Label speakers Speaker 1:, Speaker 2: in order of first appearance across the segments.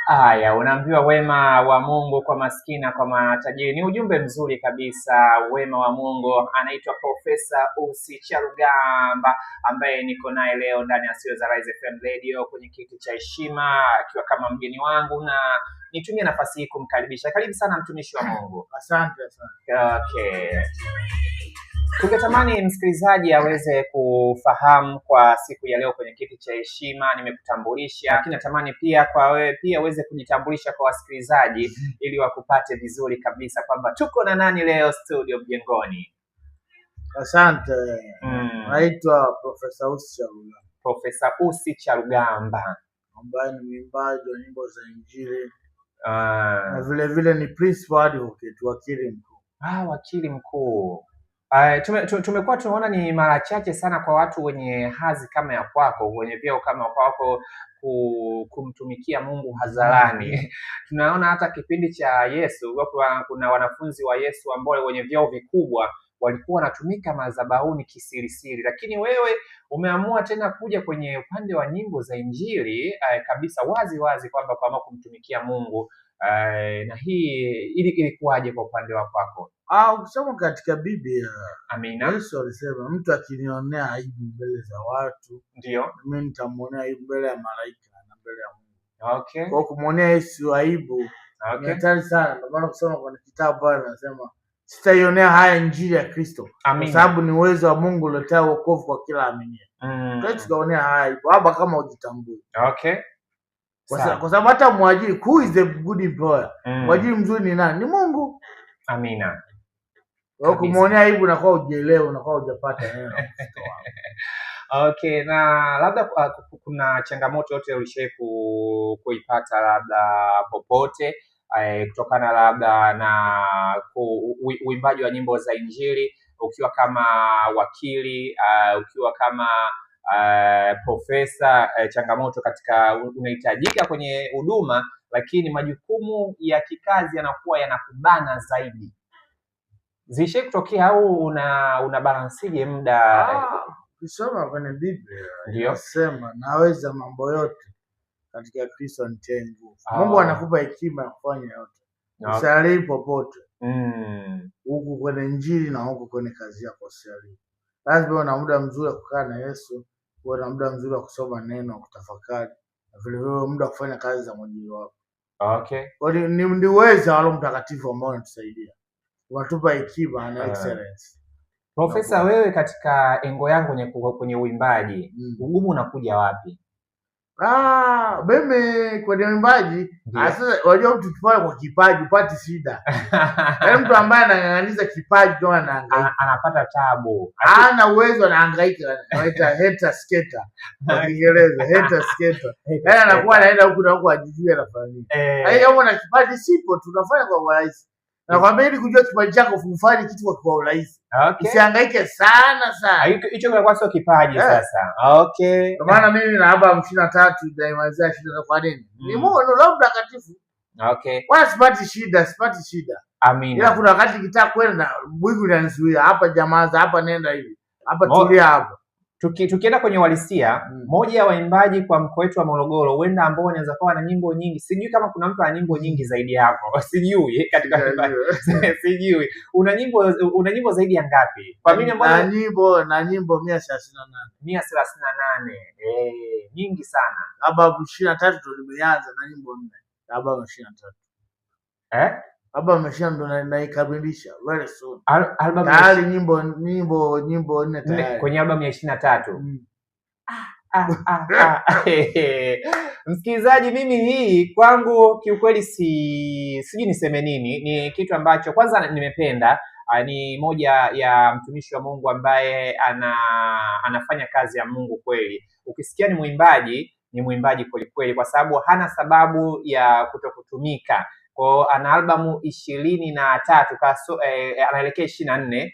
Speaker 1: Haya, unaambiwa wema wa Mungu kwa maskini na kwa matajiri. Ni ujumbe mzuri kabisa. Wema wa Mungu. Anaitwa Profesa Ussi Charugamba ambaye niko naye leo ndani ya studio za Rise FM Radio kwenye kiti cha heshima akiwa kama mgeni wangu, na nitumie nafasi hii kumkaribisha. Karibu sana mtumishi wa Mungu.
Speaker 2: Asante sana.
Speaker 1: Okay. Tungetamani msikilizaji aweze kufahamu kwa siku ya leo kwenye kiti cha heshima nimekutambulisha, lakini natamani pia kwa wewe pia uweze kujitambulisha kwa wasikilizaji ili wakupate vizuri kabisa kwamba tuko na nani leo studio Mjengoni.
Speaker 2: Asante. Naitwa Profesa Ussi Charugamba.
Speaker 1: Profesa Ussi Charugamba
Speaker 2: ambaye ni mwimbaji wa nyimbo za Injili. Na vile vile ni principal advocate, wakili mkuu.
Speaker 1: Wakili mkuu. Tumekuwa tunaona ni mara chache sana kwa watu wenye hadhi kama ya kwako, wenye vyeo kama kwako kumtumikia Mungu hadharani. Tunaona hata kipindi cha Yesu kuna wanafunzi wa Yesu ambao wenye vyeo vikubwa walikuwa wanatumika madhabahuni kisirisiri, lakini wewe umeamua tena kuja kwenye upande wa nyimbo za Injili kabisa wazi wazi kwamba kama kumtumikia Mungu. Na hii ilikuwaje kwa upande wa kwako?
Speaker 2: Ukisoma katika Biblia,
Speaker 1: Amina,
Speaker 2: Yesu alisema mtu akinionea aibu mbele za watu,
Speaker 1: ndio
Speaker 2: mimi nitamuonea aibu mbele ya malaika na mbele ya Mungu.
Speaker 1: Okay.
Speaker 2: Kwa kumuonea Yesu aibu ni hatari sana. Ndio maana kusoma kwenye kitabu pale anasema sitaionea haya Injili ya Kristo, kwa sababu ni uwezo wa Mungu uletea wokovu kwa kila aminiye. Tukaonea haya aibu hapa kama ujitambue.
Speaker 1: Okay.
Speaker 2: Kwa sababu hata mwajiri, who is the good employer? Mwajiri mzuri ni nani? Ni Mungu.
Speaker 1: Amina.
Speaker 2: Kwa kumuonea aibu na kwa ujielewe na kwa hujapata neno.
Speaker 1: Okay, na labda kuna changamoto yote ulishawahi kuipata labda popote kutokana labda na uimbaji wa nyimbo za Injili ukiwa kama wakili, ukiwa kama profesa, changamoto katika unahitajika kwenye huduma lakini majukumu ya kikazi yanakuwa yanakubana zaidi? Zishe kutokea au una balansije muda?
Speaker 2: Ukisoma kwenye Biblia inasema naweza mambo yote katika Kristo anitie nguvu. Mungu anakupa hekima ya kufanya yote. Usialie popote. Huku kwenye Injili na huku kwenye kazi yako usialie. Lazima uwe na muda mzuri wa kukaa na Yesu, uwe na muda mzuri wa kusoma neno, kutafakari, na vile vile muda wa kufanya kazi za mwajiri wako.
Speaker 1: Okay.
Speaker 2: Kwa hiyo ni uwezo wa Roho Mtakatifu ambao unatusaidia. Unatupa hekima na excellence.
Speaker 1: Profesa, wewe katika engo yangu kwenye uimbaji, ugumu unakuja wapi?
Speaker 2: Mimi kwenye uimbaji, sasa unajua mtu kifanya kwa kipaji upati shida. Yaani mtu ambaye anang'ang'aniza kipaji ndio
Speaker 1: anapata tabu.
Speaker 2: Hana uwezo, anahangaika, anaita hater skater. Kwa Kiingereza hater skater. Yaani anakuwa anaenda huku na huku ajijue anafanya nini. Yaani kama una kipaji sipo tunafanya kwa urahisi. Na kwa ili kujua kipaji chako ufanye kitu kwa urahisi.
Speaker 1: Okay.
Speaker 2: Usihangaike sana.
Speaker 1: Hicho kinakuwa sio kipaji sasa. Okay.
Speaker 2: Kwa maana mimi na album 23 naimalizia 23 kwa nini? Ni Mungu Roho Mtakatifu.
Speaker 1: Okay.
Speaker 2: Wala sipati shida.
Speaker 1: Amina.
Speaker 2: Ila kuna wakati kitaka kwenda mwingu unanizuia, hapa jamaa za hapa nenda hivi. Hapa tulia hapa.
Speaker 1: Tukienda kwenye uhalisia, moja ya waimbaji kwa mkoa wetu wa Morogoro huenda ambao wanaweza kuwa na nyimbo nyingi. Sijui kama kuna mtu ana nyimbo nyingi zaidi yako. Sijui katika sijui. Una nyimbo zaidi ya ngapi? Kwa mimi
Speaker 2: ambayo na nyimbo 138.
Speaker 1: 138. Nyingi sana.
Speaker 2: Album 23 ndo nimeanza na nyimbo 4. Album 23. Album 23 ndo naikamilisha very soon.
Speaker 1: Album
Speaker 2: tayari nyimbo 4 tayari.
Speaker 1: Kwenye album ya 23. Msikilizaji, mimi hii kwangu kiukweli sijui niseme nini. Ni kitu ambacho kwanza nimependa. Ni moja ya mtumishi wa Mungu ambaye anafanya kazi ya Mungu kweli. Ukisikia ni mwimbaji kweli kweli, kwa sababu hana sababu ya kutokutumika. Kwa ana albamu 23 anaelekea 24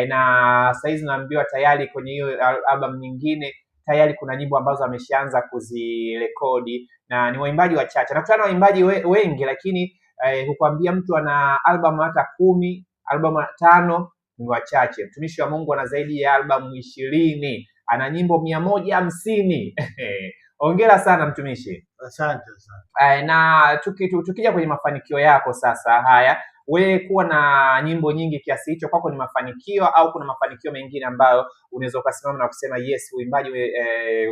Speaker 1: na saizi naambiwa tayari kwenye hiyo album nyingine tayari kuna nyimbo ambazo ameshaanza kuzirekodi, na ni waimbaji wachache. Nakutana na waimbaji wengi lakini hukwambia mtu ana albamu hata 10, albamu 5 ni wachache. Mtumishi wa Mungu ana zaidi ya albamu 20, ana nyimbo 150. Hongera sana mtumishi.
Speaker 2: Asante sana.
Speaker 1: Na tukija kwenye mafanikio yako sasa, haya wewe kuwa na nyimbo nyingi kiasi hicho, kwako ni mafanikio au kuna mafanikio mengine ambayo unaweza ukasimama na kusema yes, uimbaji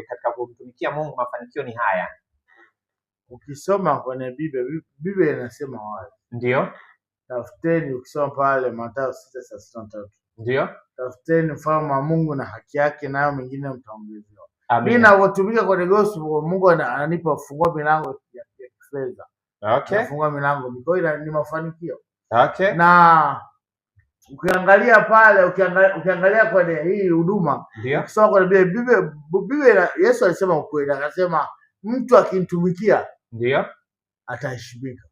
Speaker 1: katika kumtumikia Mungu mafanikio ni haya?
Speaker 2: Ukisoma kwenye Biblia inasema wazi.
Speaker 1: Ndio.
Speaker 2: Tafuteni, ukisoma pale Mathayo 6:33.
Speaker 1: Ndio. Tafuteni
Speaker 2: ufalme wa Mungu na haki yake, nayo mengine mtaongezewa. Mimi ninapotumika kwenye gospel, Mungu ananipa kufungua milango ya kifedha.
Speaker 1: Okay.
Speaker 2: Kufungua milango, kwa hiyo ni mafanikio.
Speaker 1: Okay.
Speaker 2: Na ukiangalia pale, ukiangalia kwenye hii huduma, ukisoma kwenye Biblia Yesu alisema ukweli, akasema mtu akimtumikia
Speaker 1: ndio
Speaker 2: ataheshimika.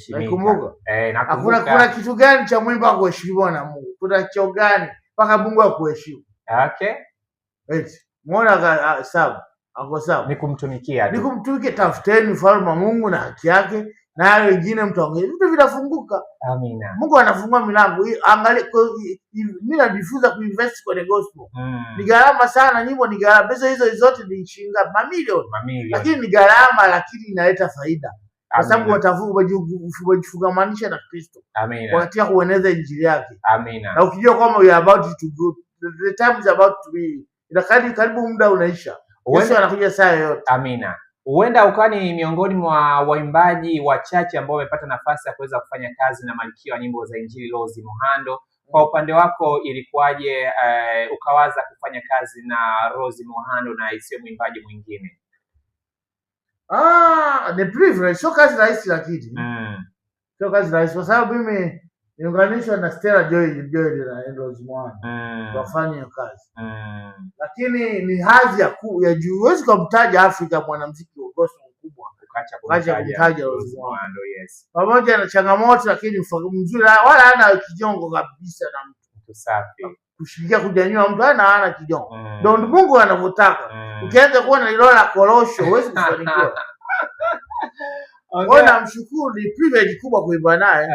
Speaker 1: Nakumbuka.
Speaker 2: Nakumbuka. Kuna kitu gani cha muhimu kwa kuheshimiwa na Mungu? Kuna cheo gani mpaka Mungu akuheshimu?
Speaker 1: Okay.
Speaker 2: Muona sawa. Ako sawa.
Speaker 1: Ni kumtumikia.
Speaker 2: Tafuteni ufalme wa Mungu na haki yake, na hayo wengine mtaongezwa. Vitu vinafunguka.
Speaker 1: Amina.
Speaker 2: Mungu anafungua milango. Angalia, mimi najifunza kuinvest kwenye gospel. Ni gharama sana, nyimbo ni gharama. Pesa hizo zote ni shilingi mamilioni. Lakini ni gharama, lakini inaleta faida. Kwa sababu wajifungamanisha na Kristo.
Speaker 1: Amina.
Speaker 2: Wakati kueneza injili yake.
Speaker 1: Amina.
Speaker 2: Na ukijua kwamba we are about to go, the time is about to be, karibu muda unaisha. Yesu anakuja saa yoyote.
Speaker 1: Amina. Huenda ukani miongoni mwa waimbaji wachache ambao wamepata nafasi ya kuweza kufanya kazi na malkia wa nyimbo za Injili Rose Muhando. Kwa upande wako ilikuwaje ukawaza kufanya kazi na Rose Muhando na isiyo mwimbaji mwingine?
Speaker 2: The privilege, sio kazi rahisi lakini. Sio kazi rahisi kwa sababu mimi niunganishwa na Stella Joy na Rose Muhando. Wafanye kazi. Lakini ni hadhi ya juu. Huwezi kumtaja Afrika mwanamuziki wa gospel mkubwa ukaacha kumtaja Rose Muhando.
Speaker 1: Yes.
Speaker 2: Pamoja na changamoto lakini mzuri, wala hana kijongo kabisa na
Speaker 1: mtu safi.
Speaker 2: Kushirikia kujanyua mtu hana kijongo. Ndio Mungu anavyotaka. Ukianza kuwa na ilola korosho huwezi kufanikiwa. Namshukuru, ni privilege kubwa kuimba naye.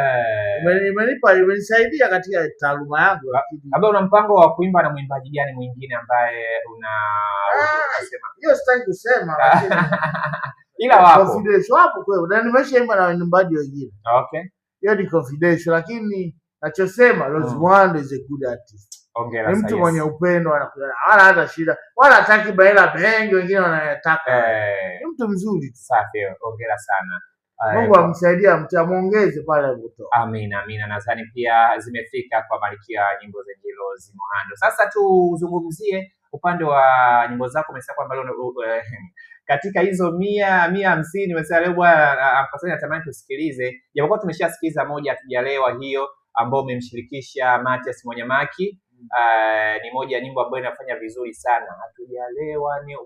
Speaker 2: Imenisaidia katika taaluma yangu.
Speaker 1: Labda una mpango wa kuimba na mwimbaji gani mwingine ambaye unasema?
Speaker 2: Hiyo sitaki kusema lakini
Speaker 1: ila wapo.
Speaker 2: Confidential hapo kweli. Na nimeshaimba na waimbaji wengine.
Speaker 1: Okay.
Speaker 2: Hiyo ni confidential lakini nachosema Rose Muhando is a good artist.
Speaker 1: Hongera
Speaker 2: sana. Ni mtu mwenye upendo, anakuja. Wala hata shida. Wala hataki baila bengi, wengine wanayataka. Ni mtu mzuri.
Speaker 1: Safi. Hongera sana.
Speaker 2: Mungu amsaidie, amuongeze pale alipotoa.
Speaker 1: Amina, amina. Nadhani pia zimefika kwa malkia nyimbo za Injili Rose Muhando. Sasa tuzungumzie upande wa nyimbo zako. Umesema kwamba katika hizo 150 umesema leo bwana natamani tusikilize. Japokuwa tumeshasikiliza moja hatujalewa hiyo ambao umemshirikisha Mathias Mwanyamaki. Ni moja ya nyimbo ambayo inafanya vizuri sana. Hatujalewa ni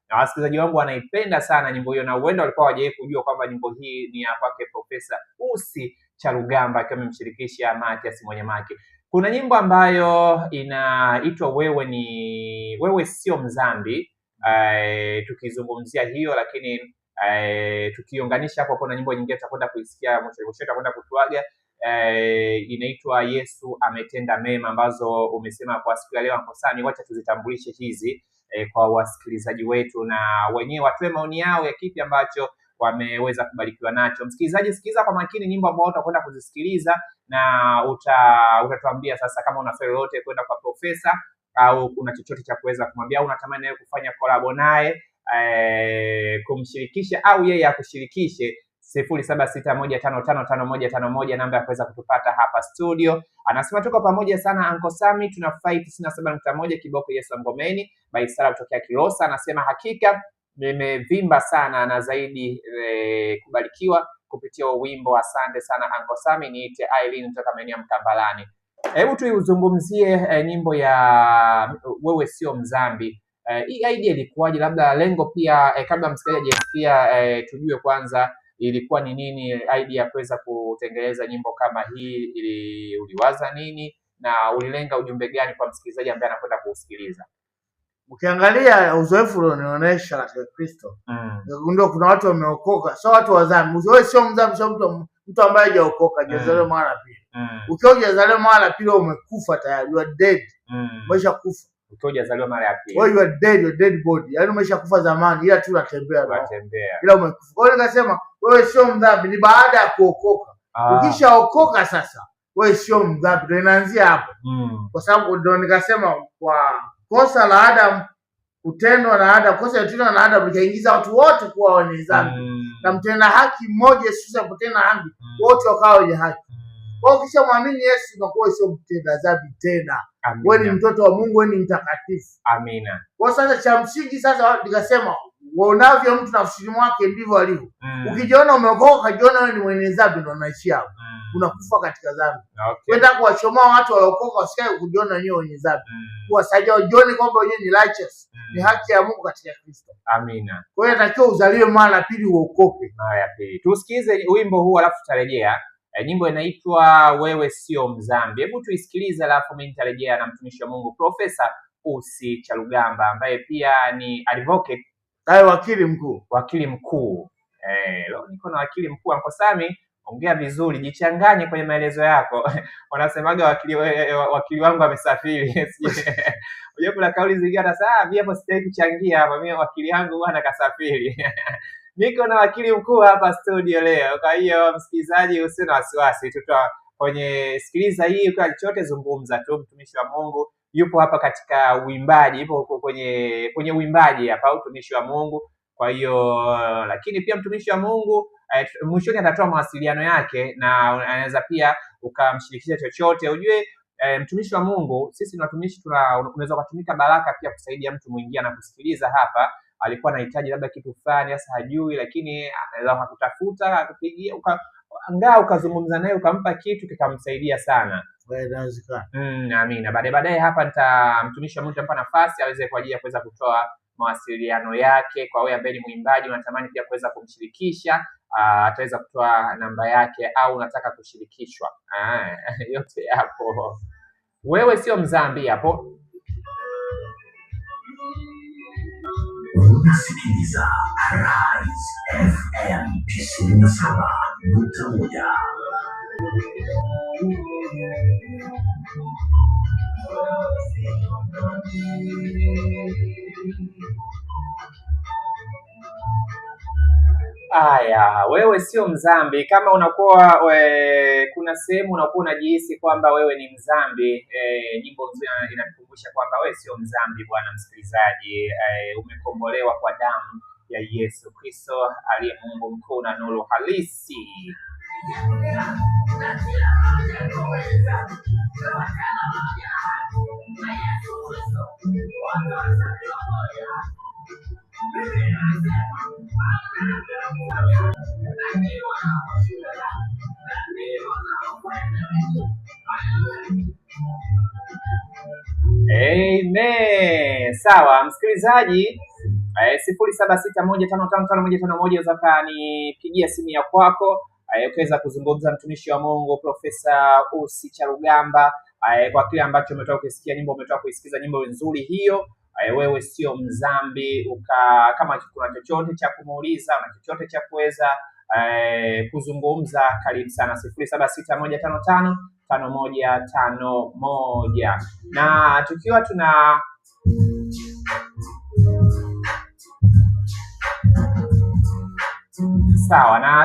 Speaker 1: na wasikilizaji wangu wanaipenda sana nyimbo hiyo, na huenda walikuwa hawajawahi kujua kwamba nyimbo hii ni ya kwake Profesa Ussi Charugamba akiwa amemshirikisha Mathias Mwanyamaki. Kuna nyimbo ambayo inaitwa wewe sio mzambi. Tukizungumzia hiyo, lakini tukiunganisha hapo kuna nyimbo nyingine tutakwenda kuisikia mwisho tutakwenda kutuaga. Inaitwa Yesu ametenda mema, ambazo umesema kwa siku ya leo Ankosani, wacha tuzitambulishe hizi kwa wasikilizaji wetu na wenyewe watoe maoni yao ya kipi ambacho wameweza kubarikiwa nacho. Msikilizaji, sikiliza kwa makini nyimbo ambazo utakwenda kuzisikiliza na utatuambia sasa kama una swali lolote kwenda kwa Profesa au kuna chochote cha kuweza kumwambia au unatamani naye kufanya collab naye, kumshirikisha au yeye akushirikishe. 0761555151 namba ya kuweza kutupata hapa studio. Anasema tuko pamoja sana Uncle Sammy, tuna fight 97.1 Kiboko Yesu Ngomeni by Sara kutokea Kilosa. Anasema hakika nimevimba sana na zaidi kubarikiwa kupitia wimbo. Asante sana Uncle Sammy. Niite Aileen kutoka maeneo ya Mkambalani. Hebu tuizungumzie nyimbo ya wewe sio mzambi. Hii idea ilikuwaje? Labda lengo pia kabla msikilizaji ajisikia tujue kwanza ilikuwa ni nini idea ya kuweza kutengeneza nyimbo kama hii, uliwaza nini na ulilenga ujumbe gani kwa msikilizaji ambaye anakwenda kusikiliza?
Speaker 2: Ukiangalia uzoefu unaonyesha katika Kristo, unagundua kuna watu wameokoka, sio watu wa dhambi. Wewe sio mdhambi, sio mtu ambaye hajaokoka, hajazaliwa mara pili. Ukiwa hujazaliwa mara pili umekufa tayari, you are dead. Umesha kufa.
Speaker 1: ukiwa hujazaliwa mara ya pili.
Speaker 2: Wewe you are dead, your dead body. Yaani umeshakufa zamani ila tu unatembea. Ila umekufa. Kwa hiyo nikasema wewe sio mdhambi, ni baada ya kuokoka. Ukishaokoka sasa wewe sio mdhambi. Ndio inaanzia hapo. Kwa sababu ndio nikasema kwa kosa la Adam kutendwa na Adam, kosa litendwa na Adam likaingiza watu wote kuwa wenye dhambi. Na mtenda haki mmoja sisi kutenda haki, wote wakawa wenye haki. Kwa hiyo ukishamwamini Yesu unakuwa sio mtenda dhambi tena. Wewe ni mtoto wa Mungu, wewe ni mtakatifu.
Speaker 1: Amina.
Speaker 2: Kwa sasa cha msingi sasa nikasema waonavyo mtu nafsini mwake ndivyo alivyo. Ukijiona umeokoka, ukajiona wewe ni mwenye dhambi, ndio unaishia hapo. Unakufa katika dhambi. Kwenda kuwachomoa watu waliokoka wasikae kujiona wenyewe wenye dhambi. Kuwasaidia wajione kwamba wenyewe ni righteous. Ni haki ya Mungu katika Kristo.
Speaker 1: Amina.
Speaker 2: Kwa hiyo inatakiwa uzaliwe mara ya pili uokoke.
Speaker 1: Mara ya pili. Tusikize wimbo huu alafu tutarejea. Nyimbo inaitwa Wewe Sio Mdhambi. Hebu tuisikilize alafu mimi nitarejea na mtumishi wa Mungu Profesa Ussi Charugamba ambaye pia ni advocate,
Speaker 2: wakili mkuu.
Speaker 1: Wakili mkuu. Leo niko na wakili mkuu. Uncle Sammy, ongea vizuri, jichanganye kwenye maelezo yako. Wanasemaga wakili wangu amesafiri. Unajua kuna kauli zingine sasa mimi hapo sitaki kuchangia hapa, mimi wakili wangu bwana kasafiri. Niko na wakili mkuu hapa studio leo. Kwa hiyo msikilizaji, usio na wasiwasi, kwenye sikiliza hii kwa chochote zungumza tu. Mtumishi wa Mungu yupo hapa katika uimbaji, yupo kwenye uimbaji hapa utumishi wa Mungu. Kwa hiyo lakini pia mtumishi wa Mungu mwishoni atatoa mawasiliano yake na anaweza pia ukamshirikisha chochote. Ujue mtumishi wa Mungu, sisi ni watumishi, unaweza kutumika baraka pia kusaidia mtu mwingine na kusikiliza hapa. Alikuwa anahitaji labda kitu fulani sasa hajui, lakini anaweza kukutafuta akupigia ukazungumza naye ukampa kitu kikamsaidia sana. Amina. Baadaye hapa mtumishi wa Mungu nitampa nafasi aweze kwa ajili ya kuweza kutoa mawasiliano yake kwa wewe ambaye ni mwimbaji unatamani pia kuweza kumshirikisha, ataweza kutoa namba yake au unataka kushirikishwa. Yote hapo. Wewe Sio Mdhambi hapo.
Speaker 3: Unasikiliza Rise FM 97.1.
Speaker 1: Aya, wewe sio mdhambi. Kama unakuwa kuna sehemu unakuwa unajihisi kwamba wewe ni mdhambi, nyimbo nzuri inakukumbusha kwamba wewe sio mdhambi. Bwana msikilizaji, umekombolewa kwa damu ya Yesu Kristo aliye Mungu mkuu na nuru halisi. Amen. Sawa msikilizaji, 0761555151 unaweza kanipigia simu ya kwako, ukaweza kuzungumza mtumishi wa Mungu Profesa Ussi Charugamba kwa kile ambacho umetoka kusikia, nyimbo umetoka kuisikiza, nyimbo nzuri hiyo. Wewe sio mdhambi. Kama kuna chochote cha kumuuliza na chochote cha kuweza kuzungumza, karibu sana 0761555151. Na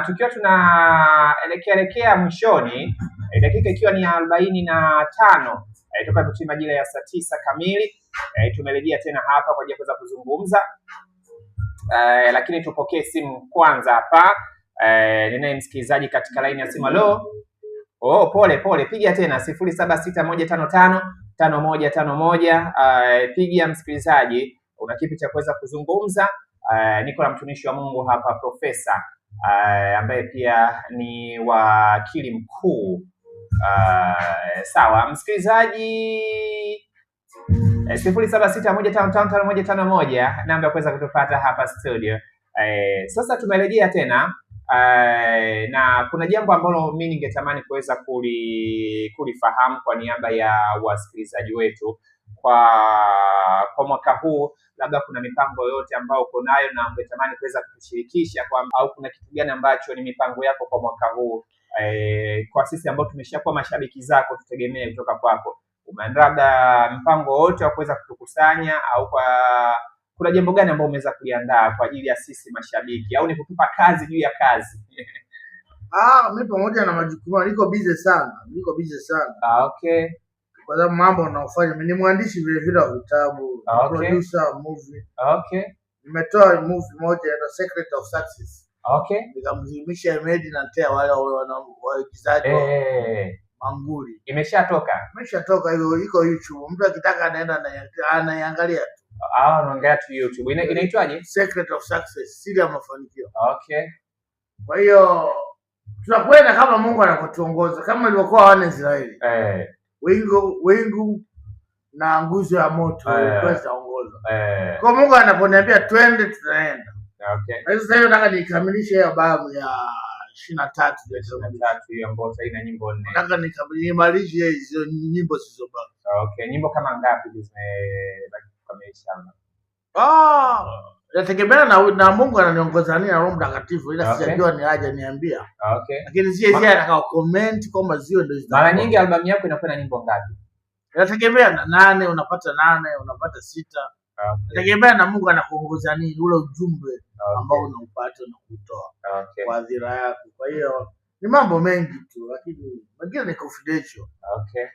Speaker 1: tukiwa tunaelekea mwishoni, dakika ikiwa ni 45 toka kutimia majira ya saa 9 kamili, tumerejea tena hapa kwa ajili ya kuweza kuzungumza, lakini tupokee simu kwanza hapa. Ninaye msikilizaji katika line ya simu. Hello. Pole, piga tena 0761555151. Piga msikilizaji, una kipi cha kuweza kuzungumza? Niko na mtumishi wa Mungu hapa Profesa ambaye pia ni wakili mkuu. Sawa msikilizaji, 0761555151 namba ya kuweza kutupata hapa studio. Sasa tumerejea tena, na kuna jambo ambalo mimi ningetamani kuweza kulifahamu kwa niaba ya wasikilizaji wetu kwa mwaka huu. Labda kuna mipango yote ambayo uko nayo na ungetamani kuweza kutushirikisha, au kuna kitu gani ambacho ni mipango yako kwa mwaka huu, kwa sisi ambao tumeshakuwa mashabiki zako tutegemee kutoka kwako. Umeandaa labda mpango wote wa kuweza kutukusanya, au kuna jambo gani ambalo umeweza kuliandaa kwa ajili ya sisi mashabiki, au ni kutupa kazi juu ya kazi?
Speaker 2: Mimi pamoja na majukumu niko busy sana.
Speaker 1: Okay.
Speaker 2: Kwa sababu mambo unaofanya, mimi ni mwandishi vile vile wa vitabu, producer wa movie.
Speaker 1: Okay.
Speaker 2: Nimetoa movie moja ya The Secret of Success.
Speaker 1: Okay.
Speaker 2: Nikamzimisha Medi na Tea, wale waigizaji Manguli.
Speaker 1: Imeshatoka
Speaker 2: hiyo, iko YouTube. Mtu akitaka anaenda anaiangalia tu.
Speaker 1: Unaangalia tu YouTube. Inaitwaje?
Speaker 2: Secret of Success, siri ya mafanikio.
Speaker 1: Okay.
Speaker 2: Kwa hiyo tunakwenda kama Mungu anakotuongoza, kama ilivyokuwa wana Israeli. Wingu na nguzo ya moto itaongoza. Kwa Mungu anaponiambia twende, tunaenda.
Speaker 1: Okay.
Speaker 2: Sasa hiyo nataka nikamilishe hiyo albamu ya 23
Speaker 1: hiyo ambayo sasa ina nyimbo 4.
Speaker 2: Nataka nikamilishe hizo nyimbo zilizobaki.
Speaker 1: Okay, nyimbo kama ngapi zimebaki kukamilisha?
Speaker 2: Nategemea na Mungu ananiongoza nini na Roho Mtakatifu, ila sijajua ni aje niambia.
Speaker 1: Okay.
Speaker 2: Lakini sije atakao comment kwamba zio ndio zitakuwa.
Speaker 1: Mara nyingi albamu yako inakuwa na nyimbo ngapi?
Speaker 2: Inategemea na 8 unapata 8, unapata 6. Inategemea na Mungu anakuongoza nini, ule ujumbe ambao unaupata na kutoa kwa hadhira yako. Kwa hiyo ni mambo mengi tu, lakini mengine ni confidential.
Speaker 1: Okay.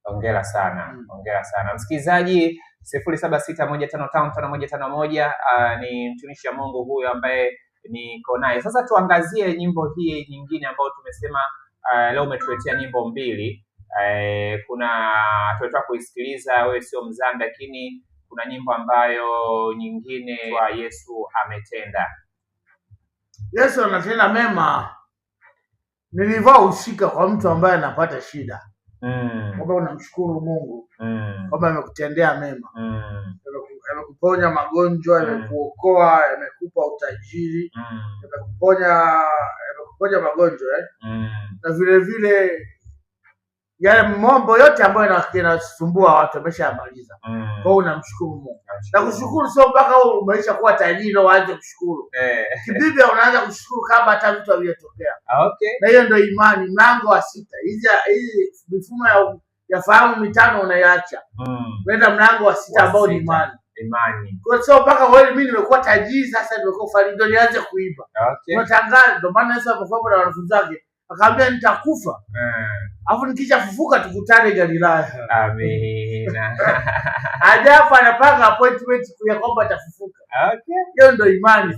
Speaker 1: Hongera sana. Hongera sana. Msikilizaji 0761555151 ni mtumishi wa Mungu huyo ambaye niko naye. Sasa tuangazie nyimbo hii nyingine ambayo tumesema leo umetuletea nyimbo 2. Kuna tunataka kuisikiliza Wewe Sio Mzambi, lakini kuna nyimbo ambayo nyingine kwa Yesu Ametenda.
Speaker 2: Yesu anatenda mema. Nilivaa ushika kwa mtu ambaye anapata shida. Kwamba unamshukuru Mungu kwamba amekutendea mema. Amekuponya magonjwa, amekuokoa, amekupa utajiri, amekuponya magonjwa na vile vile yale mambo yote ambayo yanasumbua watu ameshamaliza. Kwa hiyo unamshukuru Mungu. Na kushukuru sio mpaka umeisha kuwa tajiri uanze kushukuru. Kibiblia unaanza kushukuru kama hata vitu havijatokea.
Speaker 1: Okay.
Speaker 2: Na hiyo ndio imani, mlango wa 6. Hizi mifumo ya fahamu 5 unaiacha. Kwenda mlango wa 6 ambao ni imani. Kwa sio mpaka wewe mimi nimekuwa tajiri sasa nimekuwa farid ndio nianze kuiba.
Speaker 1: Okay.
Speaker 2: Unatangaza, ndio maana Yesu alipokuwa na wanafunzi wake akamwambia nitakufa. Alafu nikishafufuka tukutane Galilaya.
Speaker 1: Amina.
Speaker 2: Ajafa anapanga appointment ya kwamba atafufuka.
Speaker 1: Okay.
Speaker 2: Hiyo ndio imani.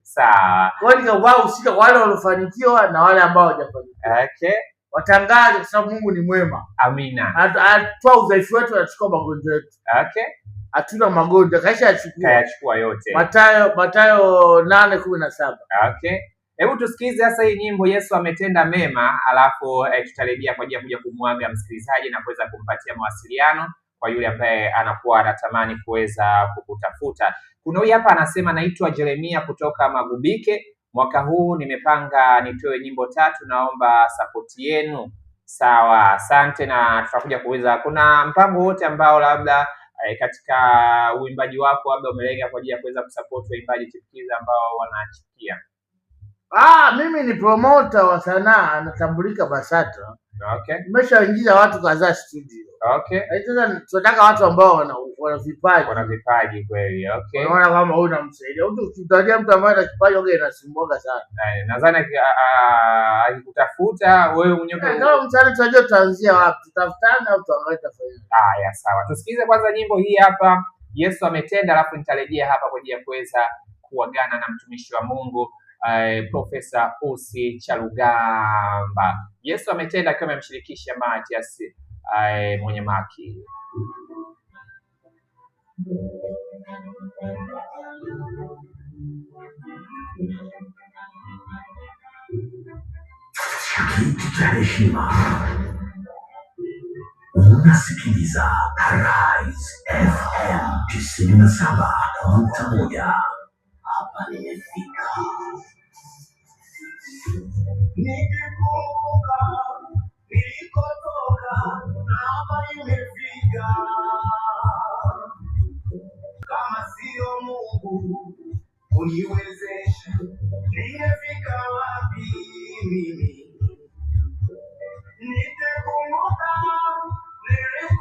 Speaker 1: Sawa.
Speaker 2: Kwa hiyo wao usika wale waliofanikiwa na wale ambao hawajafanikiwa.
Speaker 1: Okay.
Speaker 2: Watangaze kwa sababu Mungu ni mwema.
Speaker 1: Amina.
Speaker 2: Atoa udhaifu wetu, anachukua magonjwa yetu.
Speaker 1: Okay.
Speaker 2: Hatuna magonjwa,
Speaker 1: kayachukua yote.
Speaker 2: Mathayo 8:17.
Speaker 1: Okay. Hebu tusikize sasa hii nyimbo Yesu Ametenda Mema, alafu tutarejea kwa ajili ya kuja kumwaga msikilizaji na kuweza kumpatia mawasiliano kwa yule ambaye anakuwa anatamani kuweza kukutafuta. Kuna huyu hapa anasema naitwa Jeremia kutoka Magubike. Mwaka huu nimepanga nitoe nyimbo 3, naomba support yenu. Sawa, asante na tutakuja kuweza. Kuna mpango wote ambao labda katika uimbaji wako labda umelenga kwa ajili ya kuweza kusupport waimbaji chipukizi ambao wanachipukia?
Speaker 2: Mimi ni promoter wa sanaa, natambulika BASATA.
Speaker 1: Okay.
Speaker 2: Nimeshaingiza watu kadhaa studio.
Speaker 1: Okay.
Speaker 2: Sasa tunataka watu ambao wana vipaji.
Speaker 1: Wana vipaji kweli. Okay.
Speaker 2: Unaona kama huyu unamsaidia. Ukitajia mtu ambaye ana kipaji oge inasumbuka sana.
Speaker 1: Nadhani akikutafuta wewe mwenyewe
Speaker 2: kama msanii tunajua tutaanzia wapi. Tutafutana au tuangalie tafadhali.
Speaker 1: Sawa. Tusikize kwanza nyimbo hii hapa Yesu Ametenda, alafu nitarejea hapa kwa ajili ya kuweza kuagana na mtumishi wa Mungu Profesa Ussi Charugamba. Yesu Ametenda akiwa amemshirikisha Matias mwenye maki.
Speaker 3: Kiti cha heshima. Unasikiliza Arise FM 97.1. Hapa nimefika. Nikikumbuka nilikotoka, hapa nimefika. Kama sio Mungu uniwezeshe, ningefika wapi mimi? Nikikumbuka nilikotoka,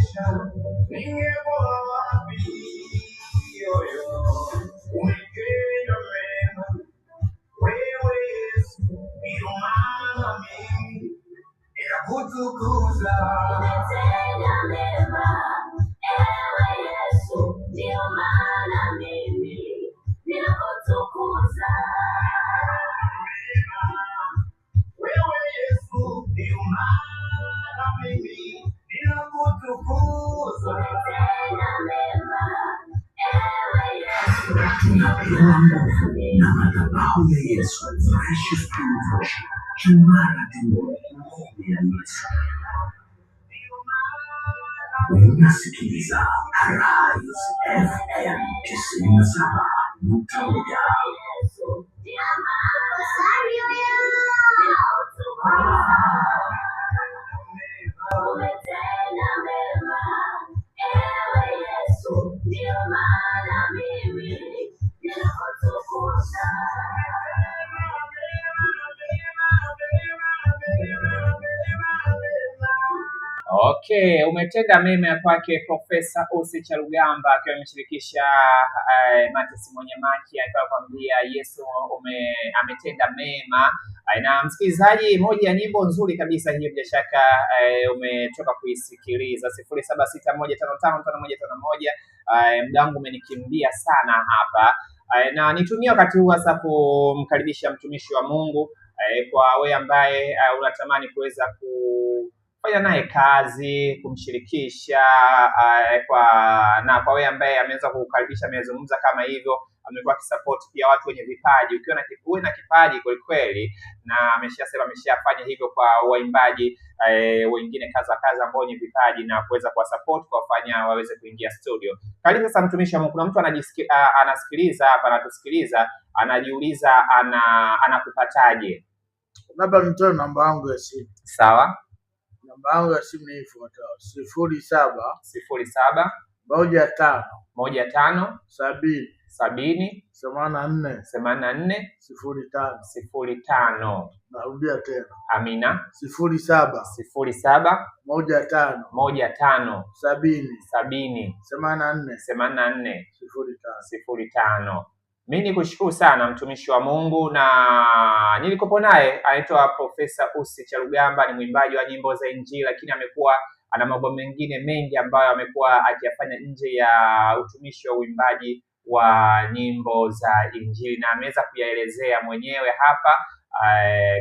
Speaker 3: uniwezesha, ningekuwa wapi? Umetenda mema, wewe Yesu, ndio maana mimi ninakutukuza. Umetenda mema, ewe Yesu, ndio maana mimi ninakutukuza. Wewe Yesu, ndio maana mimi ninakutukuza. Umetenda mema, ewe Yesu, na madhabahu ya Yesu, Precious Pure Worship, Kimara Dingoni, ngome ya Yesu. Unasikiliza Arise FM 97.1. Umetenda mema, ewe Yesu, ndio maana mimi ninakutukuza.
Speaker 1: Okay, umetenda mema ya kwake Profesa Ossi Charugamba akiwa ameshirikisha Matesi Monyamaki akiwa kwambia Yesu ametenda mema. Na msikilizaji, moja ya nyimbo nzuri kabisa hiyo, bila shaka umetoka kuisikiliza. 0761555151. Muda wangu umenikimbia sana hapa, na nitumie wakati huu hasa kumkaribisha mtumishi wa Mungu kwa wewe ambaye unatamani kuweza kufanya naye kazi, kumshirikisha kwa wewe ambaye ameweza kukaribisha, amezungumza kama hivyo, amekuwa akisupport pia watu wenye vipaji. Ukiwa na kipaji kweli na ameshafanya hivyo kwa waimbaji wengine kaza ambao wenye vipaji, na kuweza kuwasupport kuwafanya waweze kuingia studio. Karibu sasa mtumishi wa Mungu. Kuna mtu anasikiliza hapa, anatusikiliza, anajiuliza anakupataje?
Speaker 2: Labda nitoe namba yangu ya simu.
Speaker 1: Sawa.
Speaker 2: Namba yangu ya simu ni ifuatayo: 07
Speaker 1: 15
Speaker 2: 70
Speaker 1: 84 05.
Speaker 2: Narudia tena.
Speaker 1: Amina.
Speaker 2: 07
Speaker 1: 15
Speaker 2: 70
Speaker 1: 84 05. Mimi nikushukuru sana mtumishi wa Mungu, na nilikopo naye anaitwa Profesa Ossi Charugamba. Ni mwimbaji wa nyimbo za Injili, lakini ana mambo mengine mengi ambayo amekuwa akiyafanya nje ya utumishi wa uimbaji wa nyimbo za Injili, na ameweza kuyaelezea mwenyewe hapa.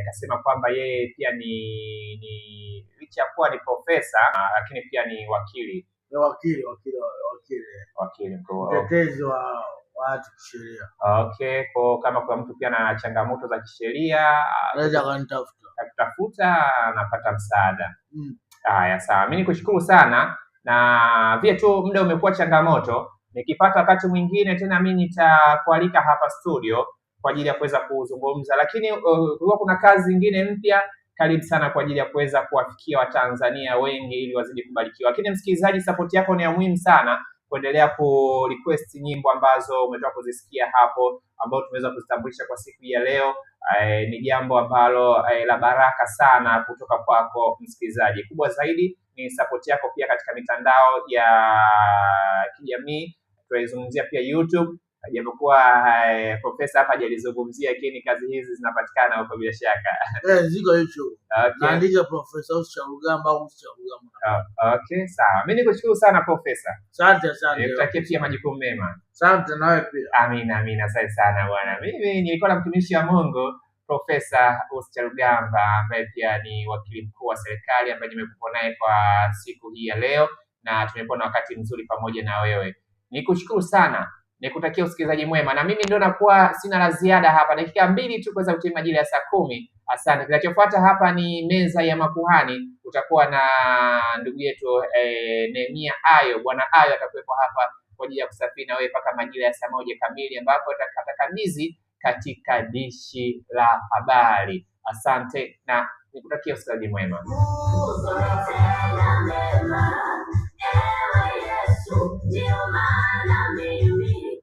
Speaker 1: Kasema kwamba yeye pia ni licha ya kuwa ni profesa, lakini pia ni wakili
Speaker 2: mtetezi wa watu kisheria.
Speaker 1: Okay, kwa kama kuna mtu pia na changamoto za kisheria
Speaker 2: anaweza kanitafuta,
Speaker 1: anapata msaada. Haya, sawa. Mimi nikushukuru sana, na vile tu muda umekuwa changamoto, nikipata wakati mwingine tena mimi nitakualika hapa studio kwa ajili ya kuweza kuzungumza, lakini kuna kazi zingine mpya. Karibu sana kwa ajili ya kuweza kuwafikia Watanzania wengi ili wazidi kubarikiwa. Lakini msikilizaji, support yako ni ya muhimu sana, kuendelea ku request nyimbo ambazo umetoka kuzisikia hapo, ambao tumeweza kuzitambulisha kwa siku ya leo. Ni jambo ambalo la baraka sana kutoka kwako msikilizaji. Kubwa zaidi ni support yako pia katika mitandao ya kijamii. Tunaizungumzia pia YouTube, japokuwa profesa hapa hajalizungumzia, lakini kazi hizi zinapatikana huko bila shaka.
Speaker 2: Ziko YouTube. Okay. Naandika Profesa Ossi Charugamba au Ossi Charugamba.
Speaker 1: Okay, sawa. Mimi nikushukuru sana profesa.
Speaker 2: Asante.
Speaker 1: Nikutakie pia majukumu mema.
Speaker 2: Asante nawe pia.
Speaker 1: Amina. Asante sana bwana. Mimi nilikuwa na mtumishi wa Mungu Profesa Ossi Charugamba, ambaye pia ni wakili mkuu wa serikali, ambaye nimekuwa naye kwa siku hii ya leo, na tumekuwa na wakati mzuri pamoja na wewe. Nikushukuru sana. Nikutakia usikilizaji mwema, na mimi ndio nakuwa sina la ziada hapa. Dakika 2 tu kuweza kutimia majira ya saa 10. Asante. Kinachofuata hapa ni meza ya makuhani. Utakuwa na ndugu yetu Nehemia Ayo. Bwana Ayo atakuwepo hapa kwa ajili ya kusafiri na wewe mpaka majira ya saa 1 kamili, ambapo atakabidhi katika dishi la habari. Asante na nikutakia usikilizaji mwema. Ndio maana mimi